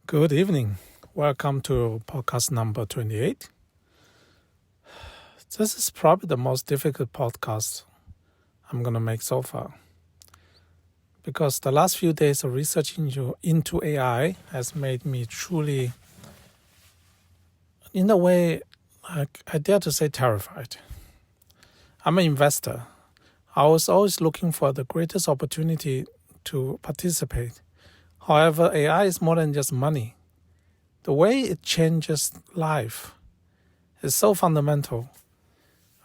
Good evening. Welcome to podcast number 28. This is probably the most difficult podcast I'm going to make so far because the last few days of research into AI has made me truly, in a way, I dare to say terrified. I'm an investor. I was always looking for the greatest opportunity to participate. However, AI is more than just money. The way it changes life is so fundamental.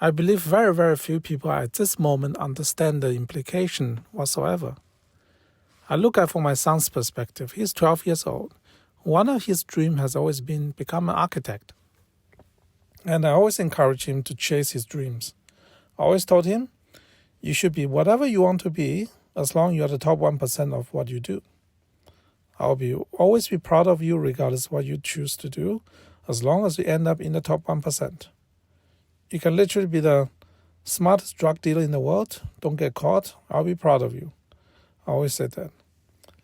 I believe very, very few people at this moment understand the implication whatsoever. I look at from my son's perspective. He's 12 years old. One of his dreams has always been become an architect. And I always encourage him to chase his dreams. I always told him, you should be whatever you want to be as long as you're the top 1% of what you do. I'll always be proud of you regardless of what you choose to do, as long as you end up in the top 1%. You can literally be the smartest drug dealer in the world. Don't get caught. I'll be proud of you. I always say that.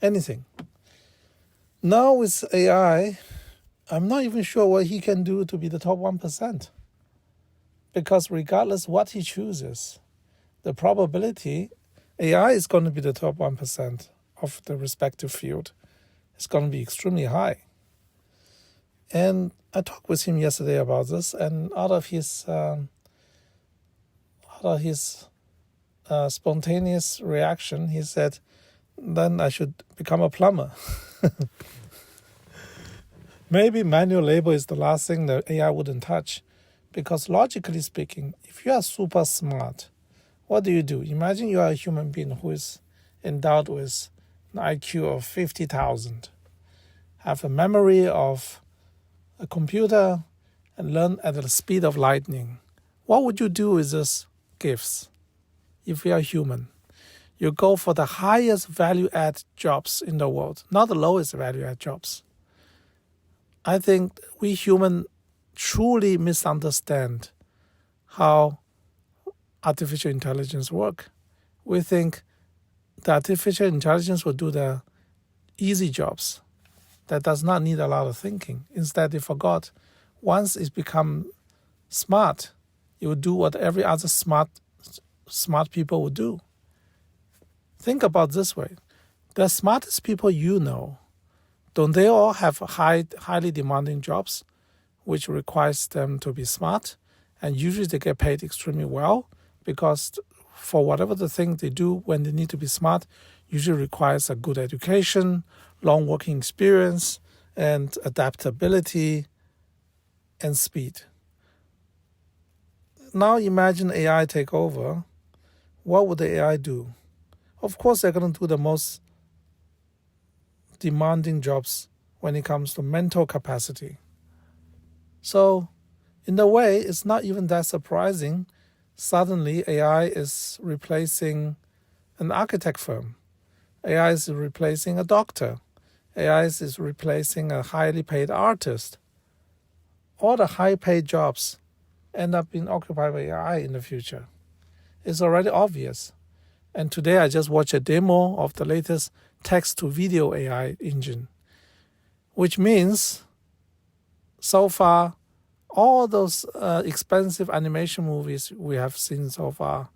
Anything. Now with AI, I'm not even sure what he can do to be the top 1%. Because regardless what he chooses, the probability AI is going to be the top 1% of the respective field. It's going to be extremely high. And I talked with him yesterday about this, and out of his spontaneous reaction, he said, then I should become a plumber. Maybe manual labor is the last thing that AI wouldn't touch. Because logically speaking, if you are super smart, what do? Imagine you are a human being who is endowed with an IQ of 50,000, have a memory of a computer, and learn at the speed of lightning. What would you do with these gifts if you are human? You go for the highest value-add jobs in the world, not the lowest value-add jobs. I think we humans truly misunderstand how artificial intelligence works. We think the artificial intelligence will do the easy jobs that does not need a lot of thinking. Instead, they forgot once it's become smart, it will do what every other smart people would do. Think about this way. The smartest people you know, don't they all have highly demanding jobs, which requires them to be smart? And usually they get paid extremely well because for whatever the thing they do when they need to be smart, usually requires a good education, long working experience, and adaptability and speed. Now imagine AI take over. What would the AI do? Of course, they're going to do the most demanding jobs when it comes to mental capacity. So, in a way, it's not even that surprising. Suddenly, AI is replacing an architect firm. AI is replacing a doctor. AI is replacing a highly paid artist. All the high-paid jobs end up being occupied by AI in the future. It's already obvious. And today I just watched a demo of the latest text-to-video AI engine, which means so far all those expensive animation movies we have seen so far,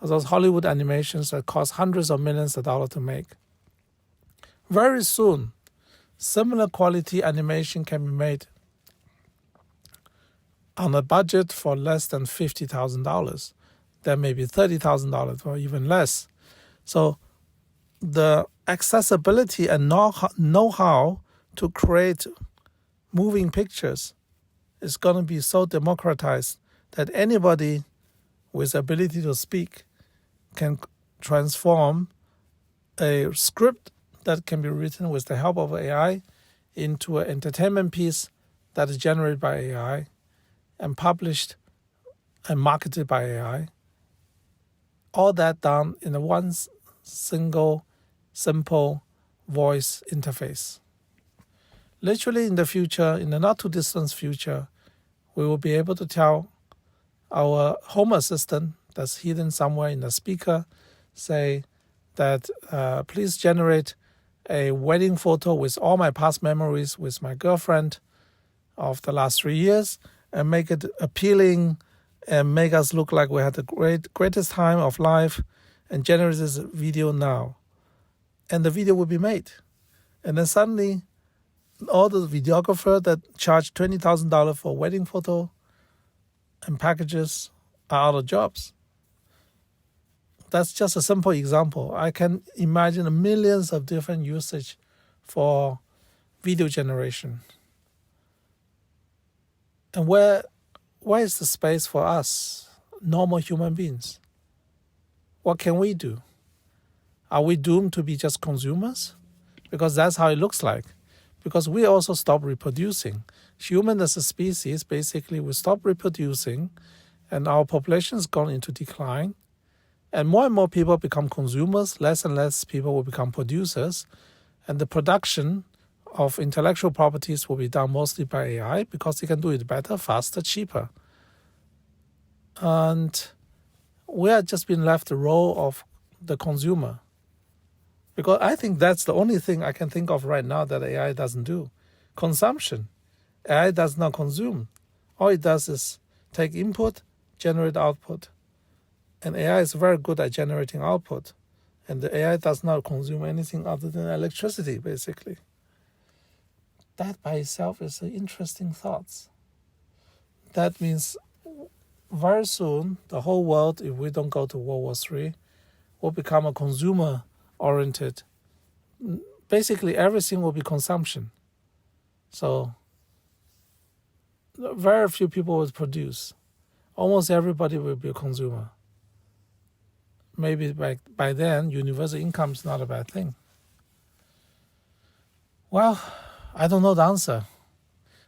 those Hollywood animations that cost hundreds of millions of dollars to make. Very soon, similar quality animation can be made on a budget for less than $50,000. That may be $30,000 or even less. So the accessibility and know-how to create moving pictures is going to be so democratized that anybody with ability to speak can transform a script that can be written with the help of AI into an entertainment piece that is generated by AI and published and marketed by AI. All that done in a one single, simple voice interface. Literally in the future, in the not too distant future, we will be able to tell our home assistant that's hidden somewhere in the speaker, say that please generate a wedding photo with all my past memories with my girlfriend of the last 3 years and make it appealing and make us look like we had the greatest time of life and generate this video now. And the video will be made. And then suddenly, all the videographer that charged $20,000 for a wedding photo and packages are out of jobs. That's just a simple example. I can imagine millions of different usage for video generation. And where is the space for us, normal human beings? What can we do? Are we doomed to be just consumers? Because that's how it looks like. Because we also stop reproducing. Human as a species, basically, we stop reproducing, and our population has gone into decline. And more people become consumers, less and less people will become producers, and the production of intellectual properties will be done mostly by AI because they can do it better, faster, cheaper. And we are just being left the role of the consumer. Because I think that's the only thing I can think of right now that AI doesn't do. Consumption. AI does not consume. All it does is take input, generate output. And AI is very good at generating output. And the AI does not consume anything other than electricity, basically. That by itself is an interesting thought. That means very soon, the whole world, if we don't go to World War III, will become a consumer-oriented. Basically, everything will be consumption. So, very few people will produce. Almost everybody will be a consumer. Maybe by then, universal income is not a bad thing. Well, I don't know the answer.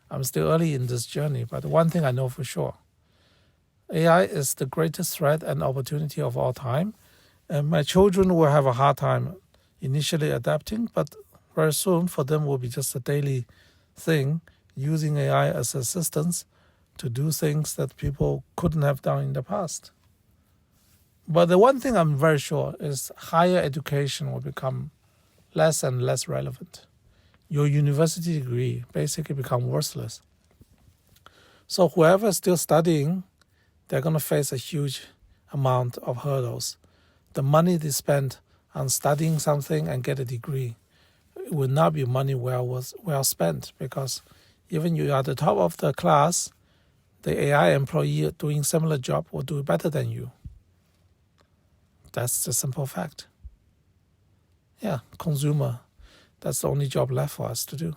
I'm still early in this journey, but one thing I know for sure. AI is the greatest threat and opportunity of all time, and my children will have a hard time initially adapting, but very soon for them will be just a daily thing, using AI as assistance to do things that people couldn't have done in the past. But the one thing I'm very sure is higher education will become less and less relevant. Your university degree basically become worthless. So whoever is still studying, they're going to face a huge amount of hurdles. The money they spend on studying something and get a degree, it will not be money well spent, because even you are at the top of the class, the AI employee doing similar job will do better than you. That's the simple fact. Yeah, consumer, that's the only job left for us to do.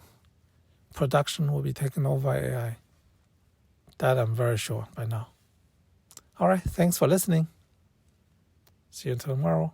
Production will be taken over by AI. That I'm very sure by now. All right, thanks for listening. See you tomorrow.